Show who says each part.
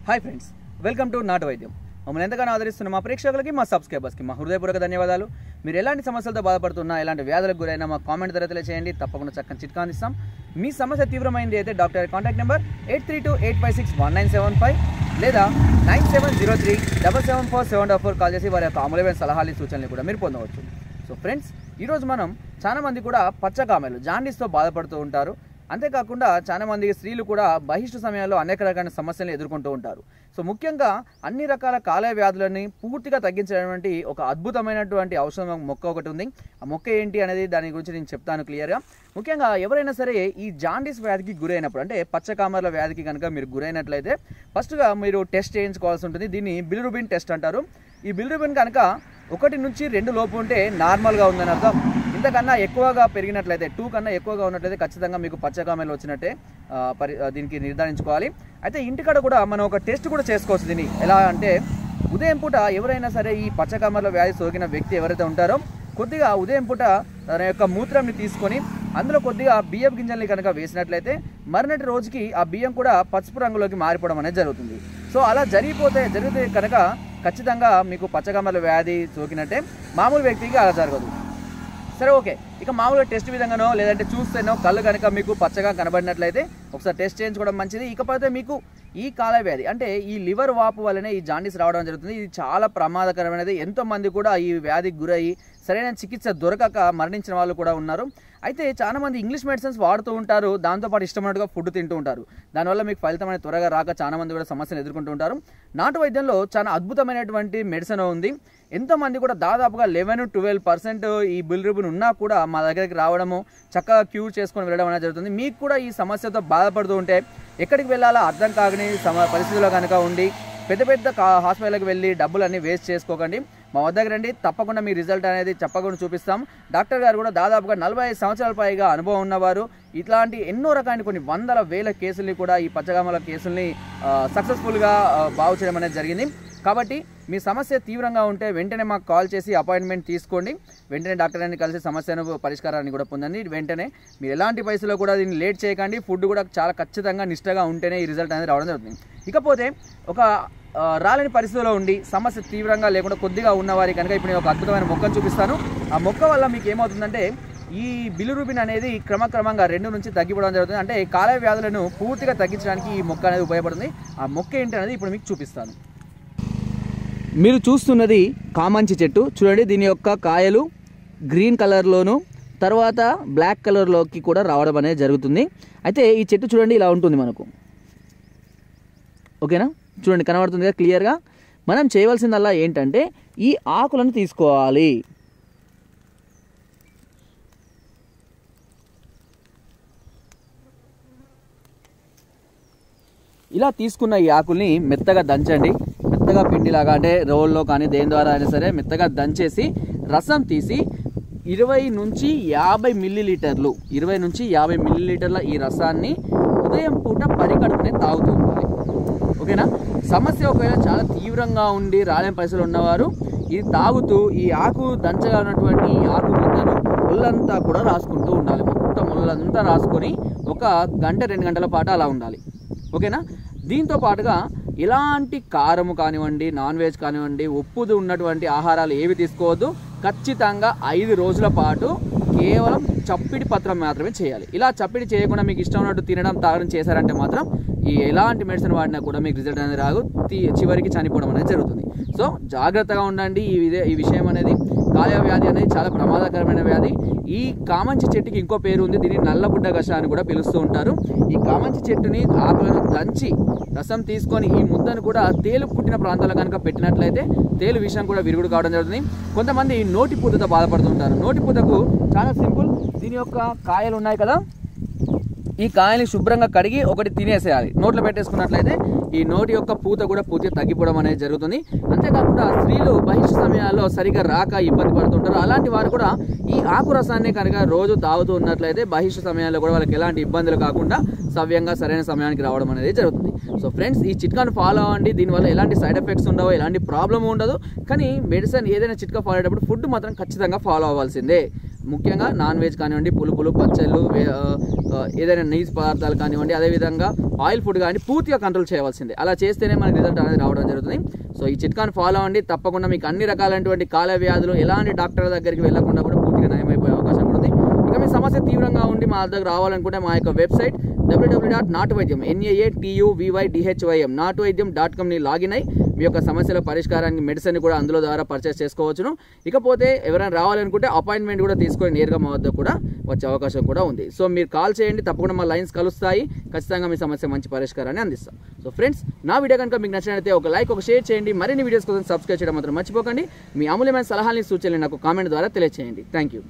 Speaker 1: Hi friends, welcome to నాటు వైద్యం. మమ్మల్ని ఎంతగానో ఆదరిస్తున్న మా ప్రేక్షకులకి, మా సబ్స్క్రైబర్స్కి మా హృదయపూర్వక ధన్యవాదాలు. మీరు ఎలాంటి సమస్యలతో బాధపడుతున్నా, ఎలాంటి వ్యాధులకు గురైనా మా కామెంట్ ద్వారా తెలియజేయండి. తప్పకుండా చక్కని చిట్కా అందిస్తాం. మీ సమస్య తీవ్రమైంది అయితే డాక్టర్ కాంటాక్ట్ నెంబర్ 8328561975 లేదా 9703774744 కాల్ చేసి వారి యొక్క అమూల్యమైన సలహాలు సూచనలు కూడా మీరు పొందవచ్చు. సో ఫ్రెండ్స్, ఈరోజు మనం చాలామంది కూడా పచ్చకామెలు జాండీస్తో బాధపడుతూ ఉంటారు. అంతేకాకుండా చాలామంది స్త్రీలు కూడా బహిష్టు సమయాల్లో అనేక రకాల సమస్యలను ఎదుర్కొంటూ ఉంటారు. సో ముఖ్యంగా అన్ని రకాల కాలేయ వ్యాధులని పూర్తిగా తగ్గించేటువంటి ఒక అద్భుతమైనటువంటి ఔషధం మొక్క ఒకటి ఉంది. ఆ మొక్క ఏంటి అనేది దాని గురించి నేను చెప్తాను క్లియర్గా. ముఖ్యంగా ఎవరైనా సరే ఈ జాండీస్ వ్యాధికి గురైనప్పుడు, అంటే పచ్చకామర్ల వ్యాధికి కనుక మీరు గురైనట్లయితే ఫస్ట్గా మీరు టెస్ట్ చేయించుకోవాల్సి ఉంటుంది. దీన్ని బిలిరుబిన్ టెస్ట్ అంటారు. ఈ బిలిరుబిన్ కనుక 1 నుంచి 2 లోపు ఉంటే నార్మల్గా ఉందని అర్థం. ఇంతకన్నా ఎక్కువగా పెరిగినట్లయితే 2 కన్నా ఎక్కువగా ఉన్నట్లయితే ఖచ్చితంగా మీకు పచ్చకామెలు వచ్చినట్టే దీనికి నిర్ధారించుకోవాలి. అయితే ఇంటికాడ కూడా మనం ఒక టెస్ట్ కూడా చేసుకోవచ్చు. దీన్ని ఎలా అంటే, ఉదయం పూట ఎవరైనా సరే ఈ పచ్చకామెల వ్యాధి సోకిన వ్యక్తి ఎవరైతే ఉంటారో కొద్దిగా ఉదయం పూట తన యొక్క మూత్రాన్ని తీసుకొని అందులో కొద్దిగా బియ్యం గింజల్ని కనుక వేసినట్లయితే మరునాటి రోజుకి ఆ బియ్యం కూడా పసుపు రంగులోకి మారిపోవడం అనేది జరుగుతుంది. సో అలా జరిగితే కనుక ఖచ్చితంగా మీకు పచ్చకామెల వ్యాధి సోకినట్టే. మామూలు వ్యక్తికి అలా జరగదు. సరే, ఓకే. ఇక మామూలుగా టెస్ట్ విధంగానో లేదంటే చూస్తేనో కళ్ళు కనుక మీకు పచ్చగా కనబడినట్లయితే ఒకసారి టెస్ట్ చేయించుకోవడం మంచిది. ఇకపోతే మీకు ఈ కాలేయ వ్యాధి అంటే ఈ లివర్ వాపు వల్లనే ఈ జాండీస్ రావడం జరుగుతుంది. ఇది చాలా ప్రమాదకరమైనది. ఎంతోమంది కూడా ఈ వ్యాధికి గురయ్యి సరైన చికిత్స దొరకక మరణించిన వాళ్ళు కూడా ఉన్నారు. అయితే చాలామంది ఇంగ్లీష్ మెడిసిన్స్ వాడుతూ ఉంటారు, దాంతోపాటు ఇష్టమైనట్టుగా ఫుడ్ తింటూ ఉంటారు. దానివల్ల మీకు ఫలితం అనేది త్వరగా రాక చాలామంది కూడా సమస్యలు ఎదుర్కొంటూ ఉంటారు. నాటు వైద్యంలో చాలా అద్భుతమైనటువంటి మెడిసిన్ ఉంది. ఎంతోమంది కూడా దాదాపుగా 11-12% ఈ బిలిరుబిన్ ఉన్నా కూడా మా దగ్గరికి రావడము, చక్కగా క్యూర్ చేసుకొని వెళ్ళడం అనేది జరుగుతుంది. మీకు కూడా ఈ సమస్యతో బాధపడుతూ ఉంటే ఎక్కడికి వెళ్ళాలో అర్థం కాని పరిస్థితుల్లో కనుక ఉండి పెద్ద హాస్పిటల్కి వెళ్ళి డబ్బులన్నీ వేస్ట్ చేసుకోకండి. మా వద్దకు రండి, తప్పకుండా మీ రిజల్ట్ అనేది తప్పకుండా చూపిస్తాం. డాక్టర్ గారు కూడా దాదాపుగా 45 సంవత్సరాల పైగా అనుభవం ఉన్నవారు. ఇట్లాంటి ఎన్నో రకాల కొన్ని వందల వేల కేసుల్ని కూడా ఈ పచ్చకామెల కేసుల్ని సక్సెస్ఫుల్గా బాగు చేయడం అనేది జరిగింది. కాబట్టి మీ సమస్య తీవ్రంగా ఉంటే వెంటనే మాకు కాల్ చేసి అపాయింట్మెంట్ తీసుకోండి. వెంటనే డాక్టర్ గారిని కలిసి సమస్యను పరిష్కారాన్ని కూడా పొందండి. వెంటనే మీరు ఎలాంటి పైసలో కూడా దీన్ని లేట్ చేయకండి. ఫుడ్ కూడా చాలా ఖచ్చితంగా నిష్టగా ఉంటేనే ఈ రిజల్ట్ అనేది రావడం జరుగుతుంది. ఇకపోతే ఒక రాలేని పరిస్థితిలో ఉండి సమస్య తీవ్రంగా లేకుండా కొద్దిగా ఉన్నవారి కనుక ఇప్పుడు నేను ఒక అద్భుతమైన మొక్కను చూపిస్తాను. ఆ మొక్క వల్ల మీకు ఏమవుతుందంటే ఈ బిలిరుబిన్ అనేది క్రమక్రమంగా 2 నుంచి తగ్గిపోవడం జరుగుతుంది. అంటే కాలేయ వ్యాధులను పూర్తిగా తగ్గించడానికి ఈ మొక్క అనేది ఉపయోగపడుతుంది. ఆ మొక్క ఏంటి అనేది ఇప్పుడు మీకు చూపిస్తాను. మీరు చూస్తున్నది కామంచి చెట్టు. చూడండి, దీని యొక్క కాయలు గ్రీన్ కలర్లోను తర్వాత బ్లాక్ కలర్లోకి కూడా రావడం అనేది జరుగుతుంది. అయితే ఈ చెట్టు చూడండి ఇలా ఉంటుంది మనకు. ఓకేనా? చూడండి, కనబడుతుంది కదా క్లియర్గా. మనం చేయవలసిందల్లా ఏంటంటే ఈ ఆకులను తీసుకోవాలి. ఇలా తీసుకున్న ఈ ఆకుల్ని మెత్తగా దంచండి. మెత్తగా పిండిలాగా, అంటే రోల్లో కానీ దేని ద్వారా అయినా సరే మెత్తగా దంచేసి రసం తీసి 20 నుంచి 50 మిల్లీలీటర్లు ఈ రసాన్ని ఉదయం పూట పరికడుపునే తాగుతూ ఉండాలి. ఓకేనా? సమస్య ఒకవేళ చాలా తీవ్రంగా ఉండి రాలేని పరిస్థితులు ఉన్నవారు ఇది తాగుతూ ఈ ఆకు దంచగా ఉన్నటువంటి ఈ ఆకు ముద్దను ఒళ్ళంతా కూడా రాసుకుంటూ ఉండాలి. మొత్తం ఒళ్ళంతా రాసుకొని 1 గంట 2 గంటల పాటు అలా ఉండాలి. ఓకేనా? దీంతో పాటుగా ఎలాంటి కారము కానివ్వండి, నాన్ వెజ్ కానివ్వండి, ఉప్పుది ఉన్నటువంటి ఆహారాలు ఏవి తీసుకోవద్దు. ఖచ్చితంగా 5 రోజుల పాటు కేవలం చప్పిడి పత్రం మాత్రమే చేయాలి. ఇలా చప్పిడి చేయకుండా మీకు ఇష్టం ఉన్నట్టు తినడం తాగడం చేశారంటే మాత్రం ఈ ఎలాంటి మెడిసిన్ వాడినా కూడా మీకు రిజల్ట్ అనేది రాదు, చివరికి చనిపోవడం అనేది జరుగుతుంది. సో జాగ్రత్తగా ఉండండి. ఈ విషయం అనేది కాలేయ వ్యాధి అనేది చాలా ప్రమాదకరమైన వ్యాధి. ఈ కామంచి చెట్టుకి ఇంకో పేరు ఉంది, దీన్ని నల్లబుడ్డ గష అని కూడా పిలుస్తూ ఉంటారు. ఈ కామంచి చెట్టుని ఆకులను దంచి రసం తీసుకొని ఈ ముద్దను కూడా తేలు పుట్టిన ప్రాంతాల్లో కనుక పెట్టినట్లయితే తేలు విషయం కూడా విరుగుడు కావడం జరుగుతుంది. కొంతమంది నోటి పూతతో బాధపడుతుంటారు. నోటి పూతకు చాలా సింపుల్. దీని యొక్క కాయలు ఉన్నాయి కదా, ఈ కాయని శుభ్రంగా కడిగి ఒకటి తినేసేయాలి. నోట్లో పెట్టేసుకున్నట్లయితే ఈ నోటి యొక్క పూత కూడా పూర్తిగా తగ్గిపోవడం అనేది జరుగుతుంది. అంతేకాకుండా స్త్రీలు బహిష్టు సమయాల్లో సరిగా రాక ఇబ్బంది పడుతుంటారు. అలాంటి వారు కూడా ఈ ఆకు రసాన్ని కనుక రోజు తాగుతూ ఉన్నట్లయితే బహిష్టు సమయాల్లో కూడా వాళ్ళకి ఎలాంటి ఇబ్బందులు కాకుండా సవ్యంగా సరైన సమయానికి రావడం అనేది జరుగుతుంది. సో ఫ్రెండ్స్, ఈ చిట్కాను ఫాలో అవ్వండి. దీనివల్ల ఎలాంటి సైడ్ ఎఫెక్ట్స్ ఉండవు, ఎలాంటి ప్రాబ్లం ఉండదు. కానీ మెడిసిన్ ఏదైనా చిట్కా ఫాలో అయ్యేటప్పుడు ఫుడ్ మాత్రం ఖచ్చితంగా ఫాలో అవ్వాల్సిందే. ముఖ్యంగా నాన్ వెజ్ కానివ్వండి, పులుపులు, పచ్చళ్ళు, ఏదైనా నీచు పదార్థాలు కానివ్వండి, అదేవిధంగా ఆయిల్ ఫుడ్ కానీ పూర్తిగా కంట్రోల్ చేయవలసిందే. అలా చేస్తేనే మనకి రిజల్ట్ అనేది రావడం జరుగుతుంది. సో ఈ చిట్కాను ఫాలో అవ్వండి. తప్పకుండా మీకు అన్ని రకాలైనటువంటి కాల వ్యాధులు ఎలాంటి డాక్టర్ దగ్గరికి వెళ్ళకుండా కూడా పూర్తిగా నయమైపోయే అవకాశం కూడా ఉంది. ఇక మీ సమస్య తీవ్రంగా ఉండి మా దగ్గర రావాలనుకుంటే మా యొక్క వెబ్సైట్ www.నాటువైద్యం naatuvaidym.com లాగిన్ అయ్యి మీ యొక్క సమస్యల పరిష్కారానికి మెడిసిన్ కూడా అందులో ద్వారా పర్చేస్ చేసుకోవచ్చును. ఇకపోతే ఎవరైనా రావాలనుకుంటే అపాయింట్మెంట్ కూడా తీసుకొని నేరుగా మా వద్ద కూడా వచ్చే అవకాశం కూడా ఉంది. సో మీరు కాల్ చేయండి, తప్పకుండా మా లైన్స్ కలుస్తాయి. ఖచ్చితంగా మీ సమస్య మంచి పరిష్కారాన్ని అందిస్తాం. సో ఫ్రెండ్స్, నా వీడియో కనుక మీకు నచ్చినట్లయితే ఒక లైక్, ఒక షేర్ చేయండి. మరిన్ని వీడియోస్ కోసం సబ్స్క్రైబ్ చేయడం మాత్రం మర్చిపోకండి. మీ అమూల్యమైన సలహాలని, సూచనలు నాకు కామెంట్ ద్వారా తెలియజేయండి. Thank you.